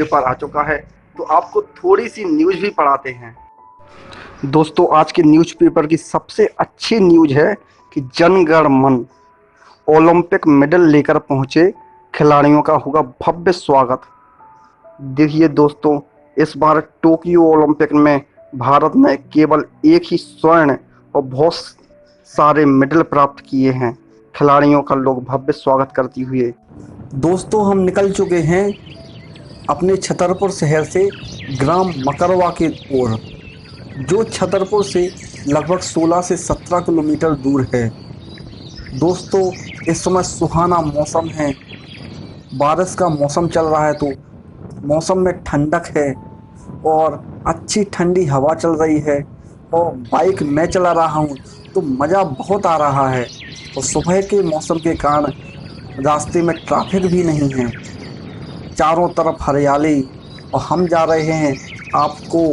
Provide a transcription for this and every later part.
Paper आ चुका है, तो आपको थोड़ी सी न्यूज़ भी पढ़ाते हैं। दोस्तों, आज के न्यूज़पेपर की सबसे अच्छी न्यूज़ है कि जन गण मन ओलंपिक मेडल लेकर पहुंचे खिलाड़ियों का होगा भव्य स्वागत। देखिए दोस्तों, इस बार टोक्यो ओलंपिक में भारत ने केवल एक ही स्वर्ण और बहुत सारे मेडल प्राप्त किए हैं। खिलाड़ियों का लोग भव्य स्वागत करते हुए। दोस्तों, हम निकल चुके हैं अपने छतरपुर शहर से ग्राम मकरवा की ओर, जो छतरपुर से लगभग 16 से 17 किलोमीटर दूर है। दोस्तों, इस समय सुहाना मौसम है, बारिश का मौसम चल रहा है, तो मौसम में ठंडक है और अच्छी ठंडी हवा चल रही है। और बाइक मैं चला रहा हूँ तो मज़ा बहुत आ रहा है। और सुबह के मौसम के कारण रास्ते में ट्रैफिक भी नहीं है, चारों तरफ हरियाली। और हम जा रहे हैं आपको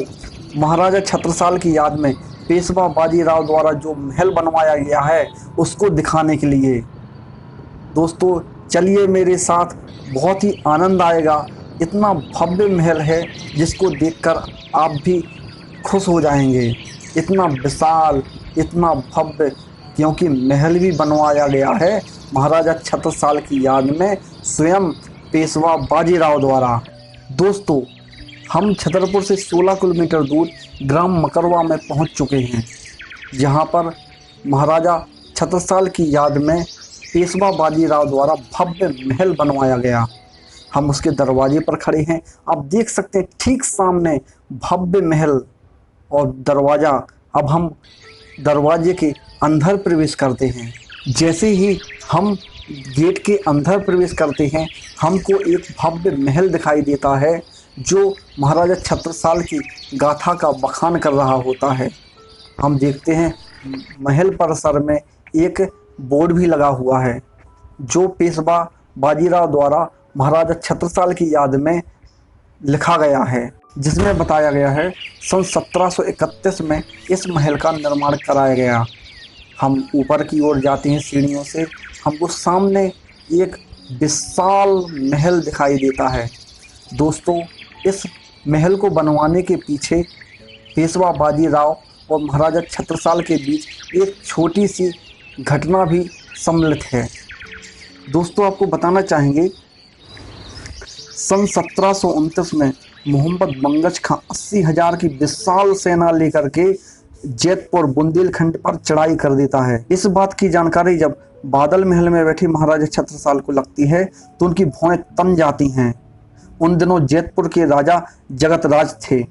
महाराजा छत्रसाल की याद में पेशवा बाजीराव द्वारा जो महल बनवाया गया है उसको दिखाने के लिए। दोस्तों, चलिए मेरे साथ, बहुत ही आनंद आएगा। इतना भव्य महल है जिसको देखकर आप भी खुश हो जाएंगे। इतना विशाल, इतना भव्य, क्योंकि महल भी बनवाया गया है महाराजा छत्रसाल की याद में स्वयं पेशवा बाजीराव द्वारा। दोस्तों, हम छतरपुर से 16 किलोमीटर दूर ग्राम मकरवा में पहुंच चुके हैं, जहां पर महाराजा छत्रसाल की याद में पेशवा बाजीराव द्वारा भव्य महल बनवाया गया। हम उसके दरवाजे पर खड़े हैं, आप देख सकते हैं ठीक सामने भव्य महल और दरवाज़ा। अब हम दरवाजे के अंदर प्रवेश करते हैं। जैसे ही हम गेट के अंदर प्रवेश करते हैं, हमको एक भव्य महल दिखाई देता है जो महाराजा छत्रसाल की गाथा का बखान कर रहा होता है। हम देखते हैं महल परिसर में एक बोर्ड भी लगा हुआ है जो पेशवा बाजीराव द्वारा महाराजा छत्रसाल की याद में लिखा गया है, जिसमें बताया गया है सन 1731 में इस महल का निर्माण कराया गया। हम ऊपर की ओर जाते हैं सीढ़ियों से, हमको सामने एक विशाल महल दिखाई देता है। दोस्तों, इस महल को बनवाने के पीछे पेशवा बाजीराव और महाराजा छत्रसाल के बीच एक छोटी सी घटना भी सम्मिलित है। दोस्तों, आपको बताना चाहेंगे, सन 1729 में मोहम्मद बंगश खां 80,000 की विशाल सेना लेकर के जैतपुर बुंदेलखंड पर चढ़ाई कर देता है। इस बात की जानकारी जब बादल महल में बैठे महाराजा छत्रसाल को लगती है तो उनकी भौहें तन जाती हैं। उन दिनों जैतपुर के राजा जगतराज थे,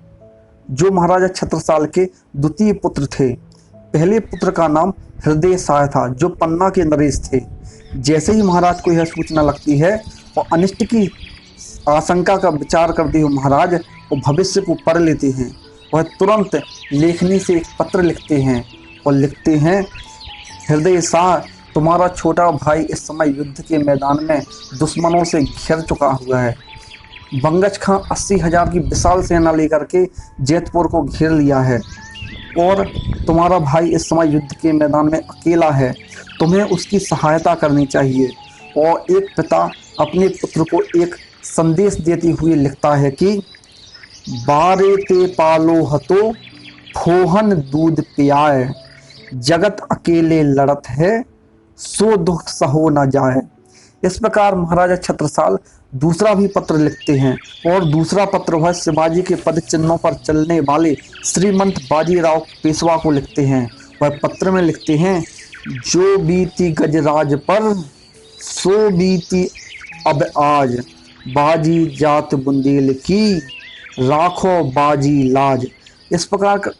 जो महाराजा छत्रसाल के द्वितीय पुत्र थे। पहले पुत्र का नाम हृदय साय था, जो पन्ना के नरेश थे। जैसे ही महाराज को यह सूचना लगती है और अनिष्ट की आशंका का विचार करते हुए महाराज वो भविष्य को पढ़ लेते हैं। वह तुरंत लेखनी से एक पत्र लिखते हैं और लिखते हैं, हृदय साय, तुम्हारा छोटा भाई इस समय युद्ध के मैदान में दुश्मनों से घिर चुका हुआ है। बंगश खां 80,000 की विशाल सेना लेकर के जैतपुर को घेर लिया है और तुम्हारा भाई इस समय युद्ध के मैदान में अकेला है। तुम्हें उसकी सहायता करनी चाहिए। और एक पिता अपने पुत्र को एक संदेश देते हुए लिखता है कि बारे ते पालो हतो फोहन दूध पियाए, जगत अकेले लड़त है सो दुख सहो न जाए। इस प्रकार महाराजा छत्रसाल दूसरा भी पत्र लिखते हैं और दूसरा पत्र वह शिवाजी के पद चिन्हों पर चलने वाले श्रीमंत बाजीराव पेशवा को लिखते हैं। वह पत्र में लिखते हैं, जो बीती गजराज पर सो बीती अब आज, बाजी जात बुंदेल की राखो बाजी लाज। इस प्रकार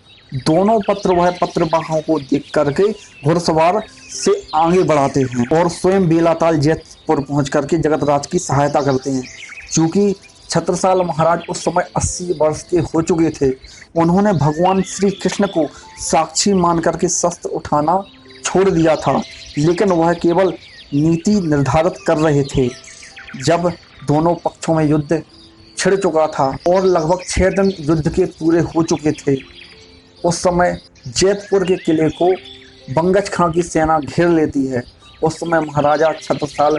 दोनों पत्र वह पत्रवाहों को देख करके घुड़सवार से आगे बढ़ाते हैं और स्वयं बेलाताल जैतपुर पहुंच करके जगतराज की सहायता करते हैं। चूँकि छत्रसाल महाराज उस समय 80 वर्ष के हो चुके थे, उन्होंने भगवान श्री कृष्ण को साक्षी मान करके शस्त्र उठाना छोड़ दिया था, लेकिन वह केवल नीति निर्धारित कर रहे थे। जब दोनों पक्षों में युद्ध छिड़ चुका था और लगभग 6 दिन युद्ध के पूरे हो चुके थे, उस समय जैतपुर के किले को बंगश खां की सेना घेर लेती है। उस समय महाराजा छत्रसाल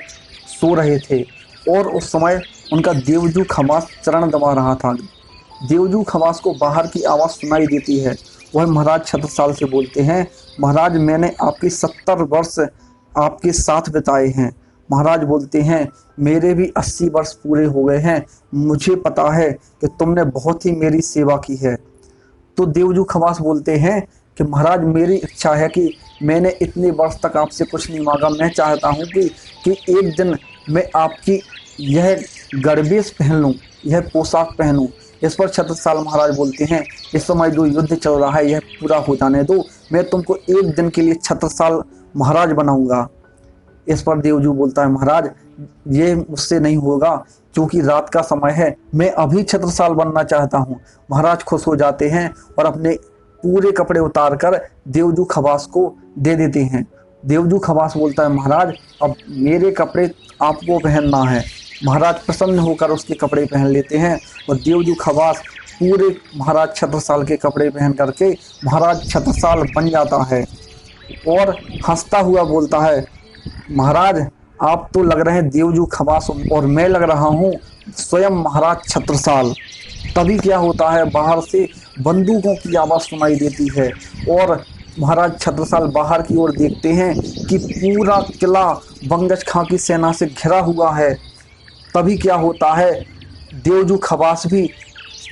सो रहे थे और उस समय उनका देवजू खवास चरण दबा रहा था। देवजू खवास को बाहर की आवाज़ सुनाई देती है। वह महाराज छत्रसाल से बोलते हैं, महाराज मैंने आपकी 70 वर्ष आपके साथ बिताए हैं। महाराज बोलते हैं, मेरे भी 80 वर्ष पूरे हो गए हैं। मुझे पता है कि तुमने बहुत ही मेरी सेवा की है। तो देवजू खवास बोलते हैं कि महाराज मेरी इच्छा है कि मैंने इतने वर्ष तक आपसे कुछ नहीं मांगा। मैं चाहता हूँ कि एक दिन मैं आपकी यह गणवेश पहन लूँ, यह पोशाक पहनूँ। इस पर छत्रसाल महाराज बोलते हैं, इस समय जो युद्ध चल रहा है यह पूरा हो जाने दो, मैं तुमको एक दिन के लिए छत्रसाल महाराज बनाऊंगा। इस पर देवजू बोलता है, महाराज ये मुझसे नहीं होगा क्योंकि रात का समय है, मैं अभी छत्रसाल बनना चाहता हूँ। महाराज खुश हो जाते हैं और अपने पूरे कपड़े उतार कर देवजू खवास को दे देते हैं। देवजू खवास बोलता है, महाराज अब मेरे कपड़े आपको पहनना है। महाराज प्रसन्न होकर उसके कपड़े पहन लेते हैं और देवजू खवास पूरे महाराज छत्रसाल के कपड़े पहन करके महाराज छत्रसाल बन जाता है और हंसता हुआ बोलता है, महाराज आप तो लग रहे हैं देवजू खवास और मैं लग रहा हूँ स्वयं महाराज छत्रसाल। तभी क्या होता है, बाहर से बंदूकों की आवाज़ सुनाई देती है और महाराज छत्रसाल बाहर की ओर देखते हैं कि पूरा किला बंगश खां की सेना से घिरा हुआ है। तभी क्या होता है, देवजू खवास भी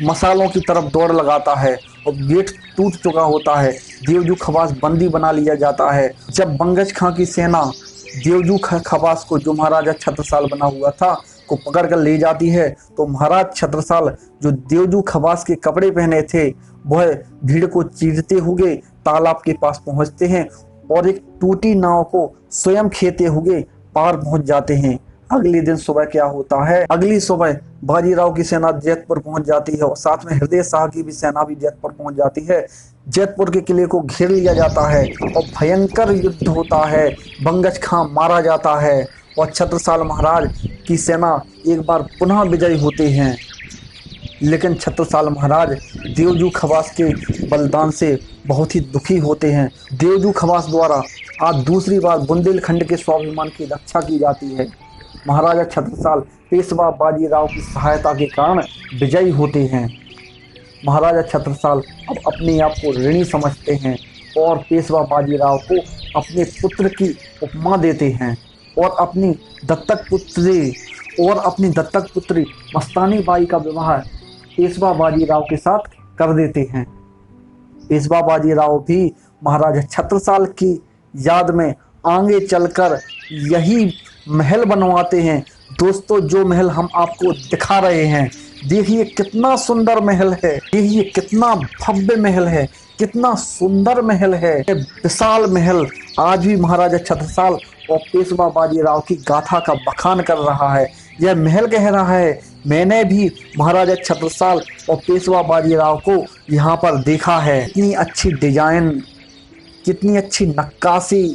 मसालों की तरफ दौड़ लगाता है और गेट टूट चुका होता है। देवजू खवास बंदी बना लिया जाता है। जब बंगश खां की सेना देवजू खवास को, जो महाराजा छत्रसाल बना हुआ था, को पकड़ कर ले जाती है तो महाराज छत्रसाल जो देवजू खवास के कपड़े पहने थे वह भीड़ को चीरते हुए तालाब के पास पहुंचते हैं और एक टूटी नाव को स्वयं खेते हुए पार पहुंच जाते हैं। अगले दिन सुबह क्या होता है, अगली सुबह बाजीराव की सेना जैतपुर पहुंच जाती है और साथ में हृदय शाह की भी सेना भी जैतपुर पहुंच जाती है। जैतपुर के किले को घेर लिया जाता है और भयंकर युद्ध होता है। बंगश खां मारा जाता है और छत्रसाल महाराज की सेना एक बार पुनः विजयी होते हैं। लेकिन छत्रसाल महाराज देवजू खवास के बलिदान से बहुत ही दुखी होते हैं। देवजू खवास द्वारा आज दूसरी बार बुंदेलखंड के स्वाभिमान की रक्षा की जाती है। महाराजा छत्रसाल पेशवा बाजीराव की सहायता के कारण विजयी होते हैं। महाराजा छत्रसाल अब अपने आप को ऋणी समझते हैं और पेशवा बाजीराव को अपने पुत्र की उपमा देते हैं और अपनी दत्तक पुत्री मस्तानी बाई का विवाह पेशवा बाजीराव के साथ कर देते हैं। पेशवा बाजीराव भी महाराजा छत्रसाल की याद में आगे चलकर यही महल बनवाते हैं। दोस्तों जो महल हम आपको दिखा रहे हैं, देखिए कितना सुंदर महल है, देखिए कितना भव्य महल है, कितना सुंदर महल है। विशाल महल आज भी महाराजा छत्रसाल और पेशवा बाजीराव की गाथा का बखान कर रहा है। यह महल कह रहा है, मैंने भी महाराजा छत्रसाल और पेशवा बाजीराव को यहाँ पर देखा है। कितनी अच्छी डिजाइन, कितनी अच्छी नक्काशी,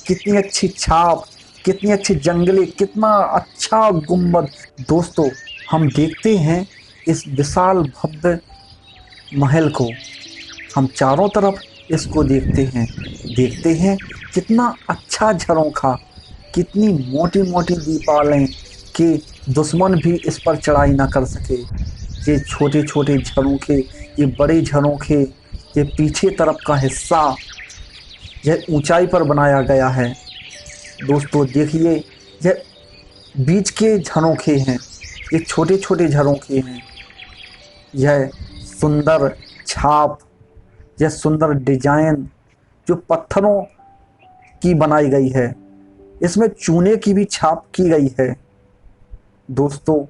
कितनी अच्छी छाप, कितनी अच्छी जंगली, कितना अच्छा गुंबद। दोस्तों हम देखते हैं इस विशाल भव्य महल को, हम चारों तरफ इसको देखते हैं कितना अच्छा झरोखा, कितनी मोटी मोटी दीपालें कि दुश्मन भी इस पर चढ़ाई ना कर सके। ये छोटे छोटे झरोखे, ये बड़े झरोखे, ये पीछे तरफ का हिस्सा यह ऊंचाई पर बनाया गया है। दोस्तों देखिए यह बीच के झरोखे हैं, ये छोटे छोटे झरोखे हैं। यह सुंदर छाप, यह सुंदर डिजाइन जो पत्थरों की बनाई गई है, इसमें चूने की भी छाप की गई है। दोस्तों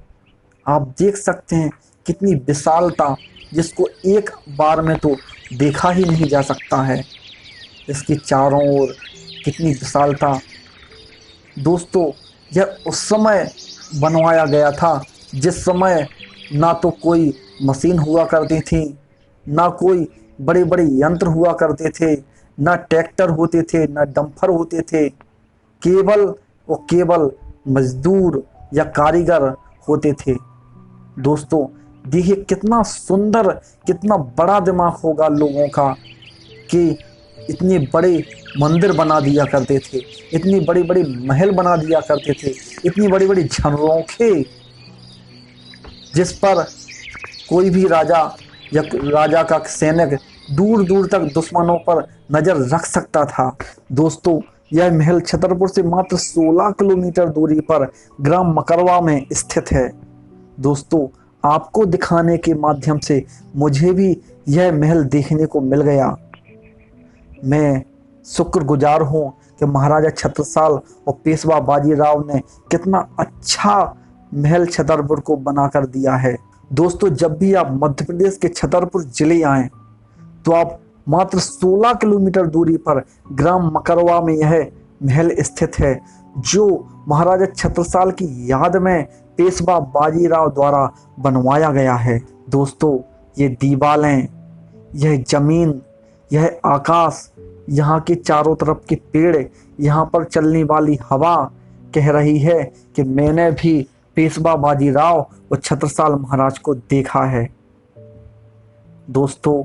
आप देख सकते हैं कितनी विशालता, जिसको एक बार में तो देखा ही नहीं जा सकता है। इसके चारों ओर कितनी विशालता। दोस्तों यह उस समय बनवाया गया था जिस समय ना तो कोई मशीन हुआ करती थी, ना कोई बड़े बड़े यंत्र हुआ करते थे, ना ट्रैक्टर होते थे, ना डंपर होते थे। केवल और केवल मजदूर या कारीगर होते थे। दोस्तों देखिए कितना सुंदर, कितना बड़ा दिमाग होगा लोगों का कि इतने बड़े मंदिर बना दिया करते थे, इतनी बड़ी बड़ी महल बना दिया करते थे, इतनी बड़ी बड़ी झरोखे जिस पर कोई भी राजा या राजा का सैनिक दूर दूर तक दुश्मनों पर नजर रख सकता था। दोस्तों, यह महल छतरपुर से मात्र 16 किलोमीटर दूरी पर ग्राम मकरवा में स्थित है। दोस्तों, आपको दिखाने के माध्यम से मुझे भी यह महल देखने को मिल गया। मैं शुक्रगुजार हूँ कि महाराजा छत्रसाल और पेशवा बाजीराव ने कितना अच्छा महल छतरपुर को बनाकर दिया है। दोस्तों, जब भी आप मध्य प्रदेश के छतरपुर जिले आएँ तो आप मात्र 16 किलोमीटर दूरी पर ग्राम मकरवा में यह महल स्थित है, जो महाराजा छत्रसाल की याद में पेशवा बाजीराव द्वारा बनवाया गया है। दोस्तों, ये दीवारें, यह जमीन, यह आकाश, यहाँ के चारों तरफ के पेड़, यहाँ पर चलने वाली हवा कह रही है कि मैंने भी पेशवा बाजीराव और छत्रसाल महाराज को देखा है। दोस्तों,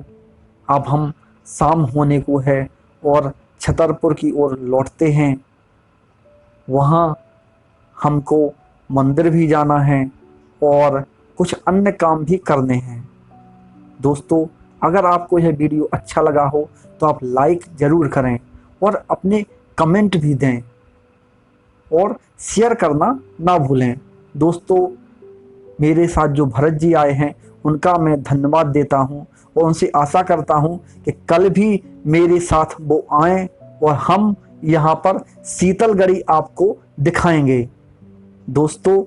अब हम शाम होने को है और छतरपुर की ओर लौटते हैं। वहाँ हमको मंदिर भी जाना है और कुछ अन्य काम भी करने हैं। दोस्तों, अगर आपको यह वीडियो अच्छा लगा हो तो आप लाइक ज़रूर करें और अपने कमेंट भी दें और शेयर करना ना भूलें। दोस्तों, मेरे साथ जो भरत जी आए हैं उनका मैं धन्यवाद देता हूं और उनसे आशा करता हूं कि कल भी मेरे साथ वो आएँ और हम यहाँ पर शीतलगढ़ी आपको दिखाएंगे। दोस्तों,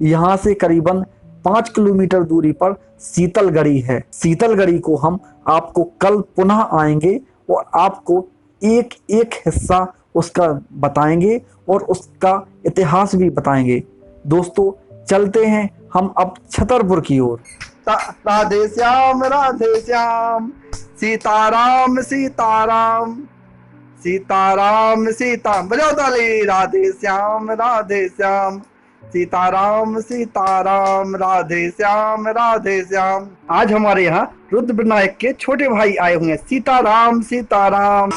यहाँ से करीबन 5 किलोमीटर दूरी पर शीतलगढ़ी है। शीतलगढ़ी को हम आपको कल पुनः आएंगे और आपको एक एक हिस्सा उसका बताएंगे और उसका इतिहास भी बताएंगे। दोस्तों, चलते हैं हम अब छतरपुर की ओर। राधे श्याम सीताराम सीताराम सीताराम सीता बजाओ ताली। राधे श्याम सीताराम सीताराम राधे श्याम। आज हमारे यहाँ रुद्र विनायक के छोटे भाई आए हुए हैं। सीताराम सीताराम।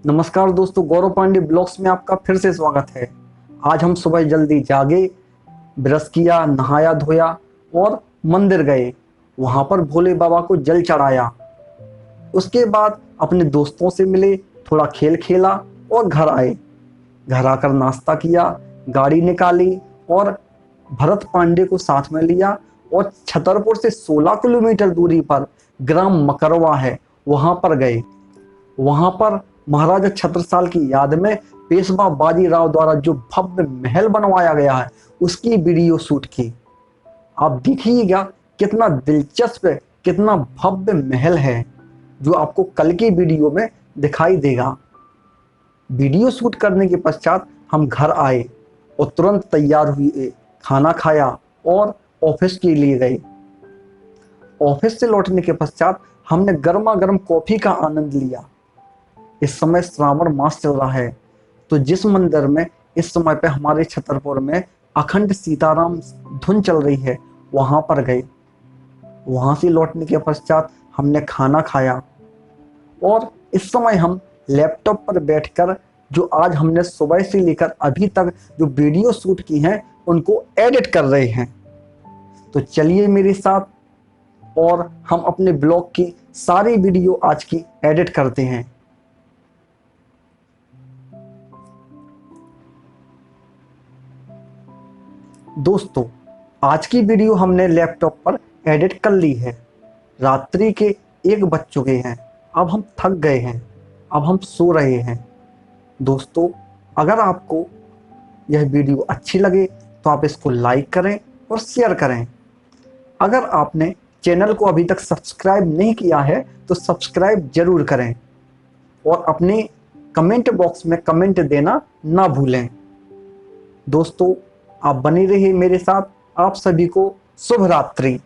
नमस्कार दोस्तों, गौरव पांडे ब्लॉग्स में आपका फिर से स्वागत है। आज हम सुबह जल्दी जागे, ब्रश किया, नहाया धोया और मंदिर गए। वहाँ पर भोले बाबा को जल चढ़ाया। उसके बाद अपने दोस्तों से मिले, थोड़ा खेल खेला और घर आए। घर आकर नाश्ता किया, गाड़ी निकाली और भरत पांडे को साथ में लिया और छतरपुर से 16 किलोमीटर दूरी पर ग्राम मकरवा है, वहाँ पर गए। वहाँ पर महाराजा छत्रसाल की याद में पेशवा बाजीराव द्वारा जो भव्य महल बनवाया गया है उसकी वीडियो शूट की। आप देखिएगा कितना दिलचस्प, कितना भव्य महल है, जो आपको कल की वीडियो में दिखाई देगा। वीडियो शूट करने के पश्चात हम घर आए और तुरंत तैयार हुए, खाना खाया और ऑफिस के लिए गए। ऑफिस से लौटने के पश्चात हमने गर्मा गर्म कॉफी का आनंद लिया। इस समय श्रावण मास चल रहा है, तो जिस मंदिर में इस समय पे हमारे छतरपुर में अखंड सीताराम धुन चल रही है, वहां पर गए। वहां से लौटने के पश्चात हमने खाना खाया और इस समय हम लैपटॉप पर बैठकर जो आज हमने सुबह से लेकर अभी तक जो वीडियो शूट की हैं उनको एडिट कर रहे हैं। तो चलिए मेरे साथ और हम अपने ब्लॉग की सारी वीडियो आज की एडिट करते हैं। दोस्तों, आज की वीडियो हमने लैपटॉप पर एडिट कर ली है। रात्रि के 1 बज चुके हैं। अब हम थक गए हैं, अब हम सो रहे हैं। दोस्तों, अगर आपको यह वीडियो अच्छी लगे तो आप इसको लाइक करें और शेयर करें। अगर आपने चैनल को अभी तक सब्सक्राइब नहीं किया है तो सब्सक्राइब जरूर करें और अपने कमेंट बॉक्स में कमेंट देना ना भूलें। दोस्तों, आप बने रहिए मेरे साथ। आप सभी को शुभ रात्रि।